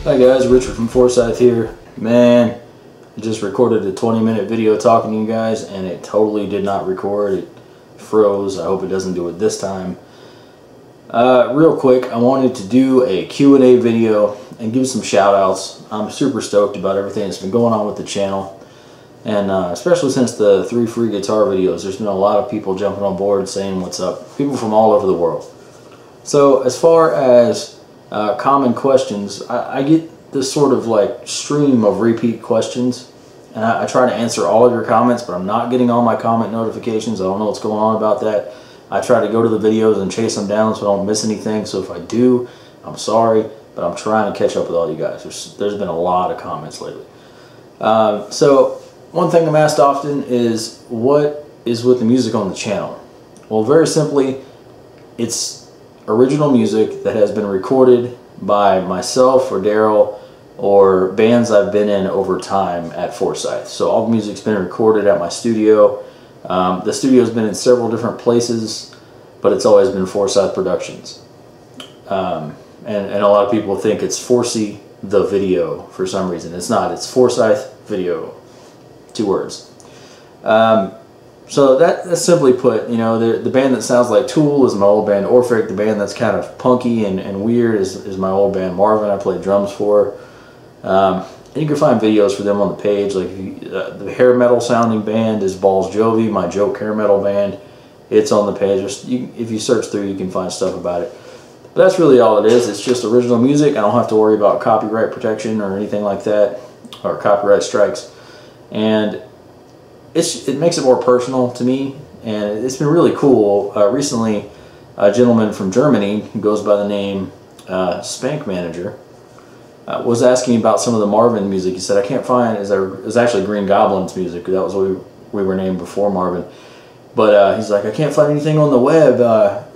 Hi guys, Richard from Forsyth here. Man, I just recorded a 20-minute video talking to you guys and it totally did not record. It froze. I hope it doesn't do it this time. Real quick, I wanted to do a Q&A video and give some shout outs. I'm super stoked about everything that's been going on with the channel. And especially since the 3 free guitar videos, there's been a lot of people jumping on board saying what's up. People from all over the world. So as far as common questions, I get this sort of like stream of repeat questions. And I try to answer all of your comments, but I'm not getting all my comment notifications. I don't know what's going on about that. I try to go to the videos and chase them down so I don't miss anything. So if I do, I'm sorry, but I'm trying to catch up with all you guys. There's been a lot of comments lately. So one thing I'm asked often is, what is with the music on the channel? Well, very simply, it's original music that has been recorded by myself or Daryl or bands I've been in over time at Forsyth. So all the music's been recorded at my studio. The studio's been in several different places, but it's always been Forsyth Productions. And a lot of people think it's Forsy the Video for some reason. It's not. It's Forsyth Video. 2 words. So that's simply put, you know, the band that sounds like Tool is my old band Orphic. The band that's kind of punky and weird is my old band Marvin. I played drums for. And you can find videos for them on the page. Like the hair metal sounding band is Balls Jovi, my joke hair metal band. It's on the page. If you search through, you can find stuff about it. But that's really all it is. It's just original music. I don't have to worry about copyright protection or anything like that, or copyright strikes. And it makes it more personal to me, and it's been really cool. Recently, a gentleman from Germany who goes by the name Spank Manager was asking about some of the Marvin music. He said, I can't find, it was actually Green Goblin's music. That was what we were named before Marvin. But he's like, I can't find anything on the web.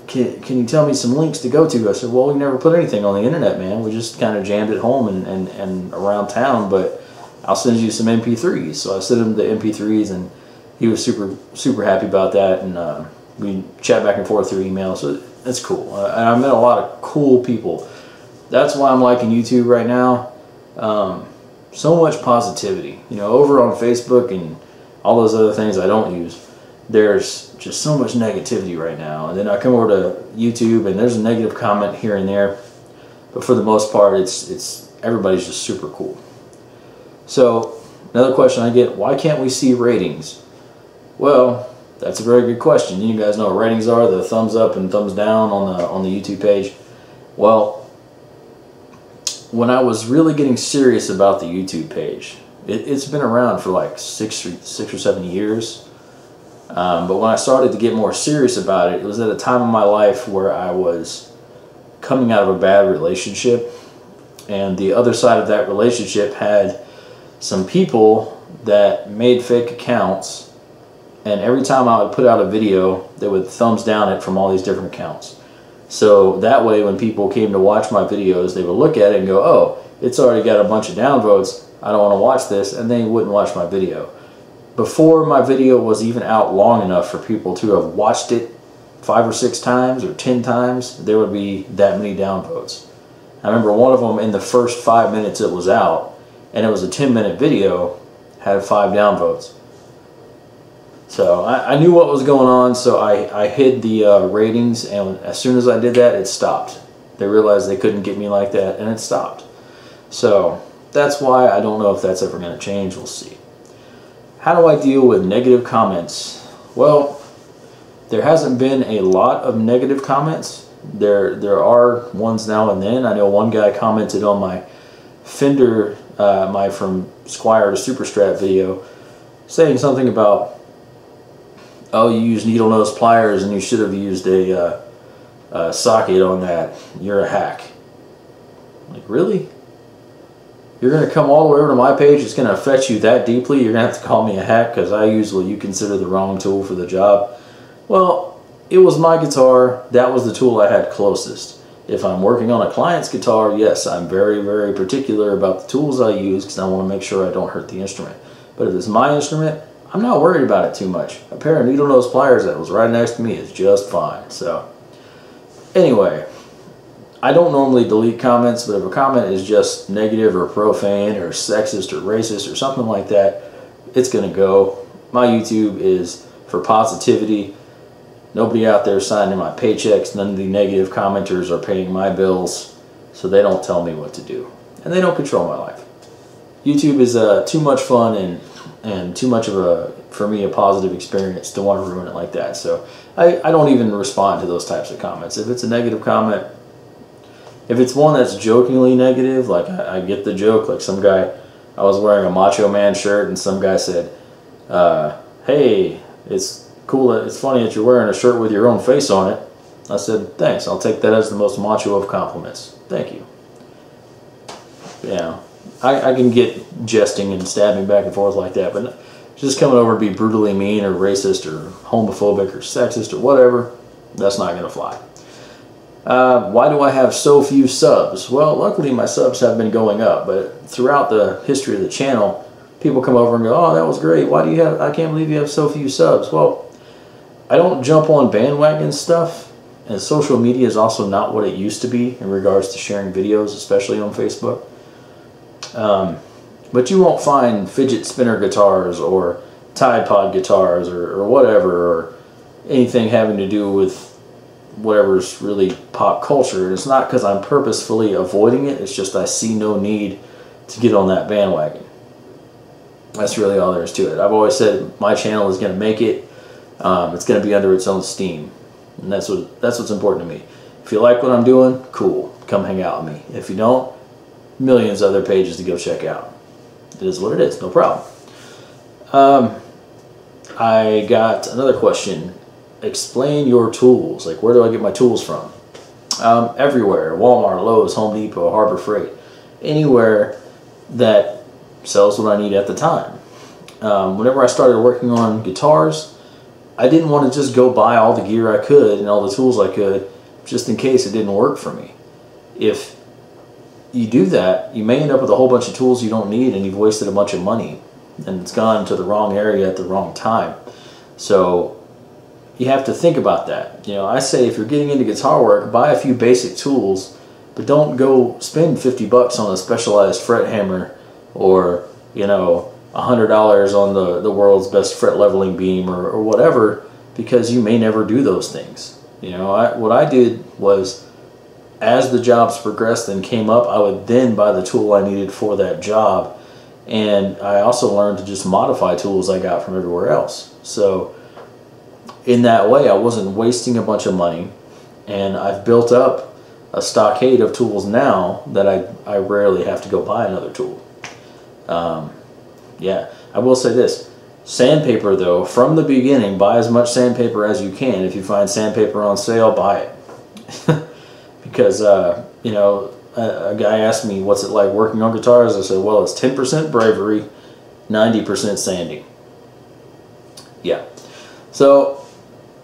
Can you tell me some links to go to? I said, well, we never put anything on the internet, man. We just kind of jammed at home and around town, but I'll send you some MP3s. So I sent him the MP3s, and he was super happy about that. And we chat back and forth through email, so it's cool. And I met a lot of cool people. That's why I'm liking YouTube right now. So much positivity. You know, over on Facebook and all those other things I don't use, there's just so much negativity right now. And then I come over to YouTube, and there's a negative comment here and there. But for the most part, it's everybody's just super cool. So, another question I get, why can't we see ratings? Well, that's a very good question. You guys know what ratings are, the thumbs up and thumbs down on the YouTube page. Well, when I was really getting serious about the YouTube page, it's been around for like 6 or 7 years. But when I started to get more serious about it, it was at a time in my life where I was coming out of a bad relationship. And the other side of that relationship had some people that made fake accounts, and every time I would put out a video, they would thumbs down it from all these different accounts. So that way, when people came to watch my videos, they would look at it and go, oh, it's already got a bunch of downvotes, I don't want to watch this, and they wouldn't watch my video. Before my video was even out long enough for people to have watched it 5 or 6 times or 10 times, there would be that many downvotes. I remember one of them in the first 5 minutes it was out, and it was a 10-minute video, had 5 downvotes. So I knew what was going on, so I hid the ratings, and as soon as I did that, it stopped. They realized they couldn't get me like that, and it stopped. So that's why I don't know if that's ever going to change. We'll see. How do I deal with negative comments? Well, there hasn't been a lot of negative comments. There are ones now and then. I know one guy commented on my Fender, my From Squire to Super Strat video, saying something about, oh, you use needle nose pliers and you should have used a socket on that. You're a hack. Like, really? You're going to come all the way over to my page? It's going to affect you that deeply? You're going to have to call me a hack because I use what you consider the wrong tool for the job? Well, it was my guitar. That was the tool I had closest. If I'm working on a client's guitar, yes, I'm very, very particular about the tools I use because I want to make sure I don't hurt the instrument. But if it's my instrument, I'm not worried about it too much. A pair of needle nose pliers that was right next to me is just fine. So, anyway, I don't normally delete comments, but if a comment is just negative or profane or sexist or racist or something like that, it's going to go. My YouTube is for positivity. Nobody out there signing my paychecks. None of the negative commenters are paying my bills, so they don't tell me what to do. And they don't control my life. YouTube is too much fun and too much of for me, a positive experience to want to ruin it like that. So I don't even respond to those types of comments. If it's a negative comment, if it's one that's jokingly negative, like I get the joke, like some guy, I was wearing a Macho Man shirt and some guy said, hey, it's cool, it's funny that you're wearing a shirt with your own face on it. I said, thanks, I'll take that as the most macho of compliments. Thank you. Yeah, I can get jesting and stabbing back and forth like that, but just coming over to be brutally mean or racist or homophobic or sexist or whatever, that's not going to fly. Why do I have so few subs? Well, luckily my subs have been going up, but throughout the history of the channel, people come over and go, oh, that was great. Why do you have, I can't believe you have so few subs. Well, I don't jump on bandwagon stuff, and social media is also not what it used to be in regards to sharing videos, especially on Facebook. But you won't find fidget spinner guitars or Tide Pod guitars or whatever, or anything having to do with whatever's really pop culture. And it's not because I'm purposefully avoiding it, it's just I see no need to get on that bandwagon. That's really all there is to it. I've always said my channel is going to make it. It's going to be under its own steam, and that's what's important to me. If you like what I'm doing, cool, come hang out with me. If you don't, millions of other pages to go check out. It is what it is, no problem. I got another question. Explain your tools. Like, where do I get my tools from? Everywhere. Walmart, Lowe's, Home Depot, Harbor Freight. Anywhere that sells what I need at the time. Whenever I started working on guitars, I didn't want to just go buy all the gear I could and all the tools I could just in case it didn't work for me. If you do that, you may end up with a whole bunch of tools you don't need and you've wasted a bunch of money and it's gone to the wrong area at the wrong time. So you have to think about that. You know, I say if you're getting into guitar work, buy a few basic tools, but don't go spend 50 bucks on a specialized fret hammer or, you know, $100 on the world's best fret leveling beam or whatever, because you may never do those things. You know, what I did was, as the jobs progressed and came up, I would then buy the tool I needed for that job. And I also learned to just modify tools I got from everywhere else. So in that way, I wasn't wasting a bunch of money, and I've built up a stockade of tools now that I rarely have to go buy another tool. Yeah, I will say this. Sandpaper, though, from the beginning, buy as much sandpaper as you can. If you find sandpaper on sale, buy it. Because, you know, a guy asked me, what's it like working on guitars? I said, well, it's 10% bravery, 90% sanding. Yeah. So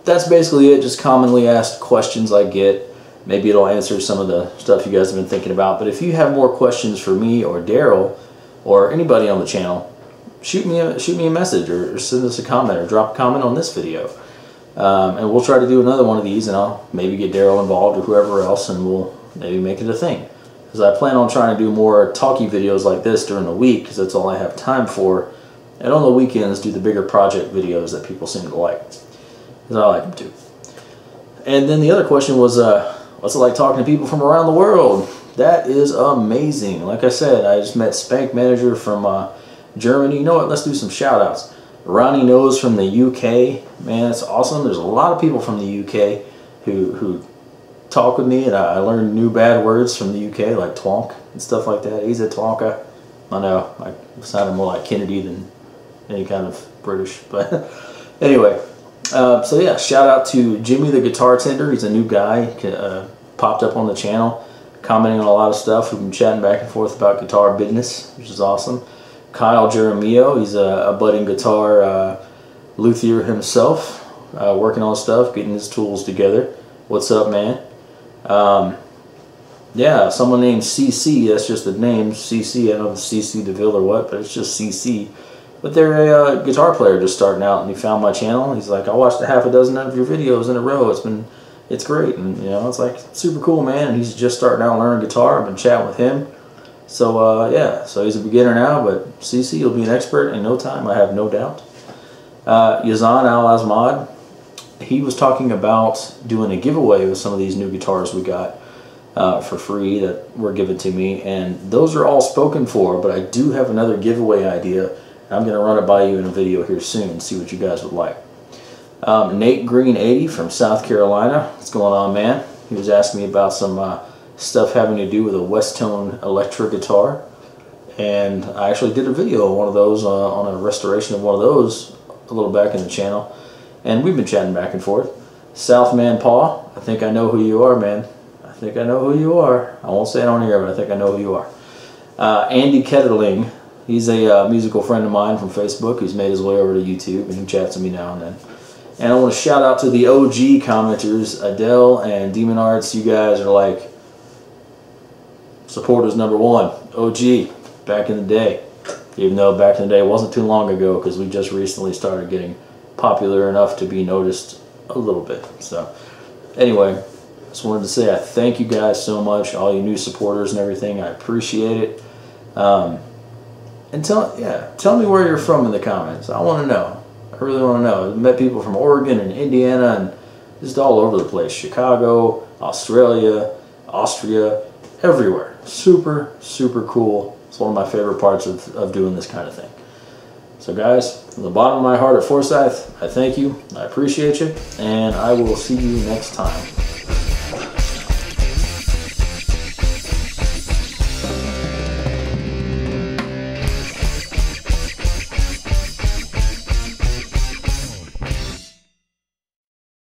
that's basically it. Just commonly asked questions I get. Maybe it'll answer some of the stuff you guys have been thinking about. But if you have more questions for me or Daryl or anybody on the channel, shoot me a message or send us a comment or drop a comment on this video. And we'll try to do another one of these, and I'll maybe get Daryl involved or whoever else, and we'll maybe make it a thing. Because I plan on trying to do more talky videos like this during the week, because that's all I have time for. And on the weekends, do the bigger project videos that people seem to like. Because I like them too. And then the other question was, what's it like talking to people from around the world? That is amazing. Like I said, I just met Spank Manager from Germany. You know what? Let's do some shout-outs. Ronnie Knows from the UK. Man, it's awesome. There's a lot of people from the UK who talk with me, and I learned new bad words from the UK, like twonk and stuff like that. He's a twonka. I know, I sounded more like Kennedy than any kind of British. But anyway, so yeah, shout out to Jimmy the Guitar Tender. He's a new guy, popped up on the channel, commenting on a lot of stuff. We've been chatting back and forth about guitar business, which is awesome. Kyle Jeremio, he's a budding guitar luthier himself, working on stuff, getting his tools together. What's up, man? Yeah, someone named CC, that's just the name, CC, I don't know if it's CC DeVille or what, but it's just CC. But they're a guitar player just starting out, and he found my channel. He's like, I watched a half a dozen of your videos in a row. It's been it's great. And you know, it's like super cool, man. And he's just starting out learning guitar. I've been chatting with him. So yeah, so he's a beginner now, but CC will be an expert in no time, I have no doubt. Yazan Al-Azmad, he was talking about doing a giveaway with some of these new guitars we got for free that were given to me, and those are all spoken for, but I do have another giveaway idea. I'm going to run it by you in a video here soon and see what you guys would like. Nate Green 80 from South Carolina, what's going on, man? He was asking me about some stuff having to do with a Westone electric guitar, and I actually did a video on one of those, on a restoration of one of those a little back in the channel, and we've been chatting back and forth. Southman Paw, I think I know who you are, man. I think I know who you are. I won't say it on here, but I think I know who you are. Andy Ketterling, he's a musical friend of mine from Facebook who's made his way over to YouTube, and he chats with me now and then. And I want to shout out to the OG commenters, Adele and Demon Arts. You guys are like supporters number one, OG, back in the day. Even though back in the day it wasn't too long ago, because we just recently started getting popular enough to be noticed a little bit. So anyway, just wanted to say I thank you guys so much, all you new supporters and everything. I appreciate it. And tell me where you're from in the comments. I want to know. I really want to know. I've met people from Oregon and Indiana and just all over the place. Chicago, Australia, Austria, everywhere. Super, super cool. It's one of my favorite parts of doing this kind of thing. So guys, from the bottom of my heart at Forsyth, I thank you, I appreciate you, and I will see you next time.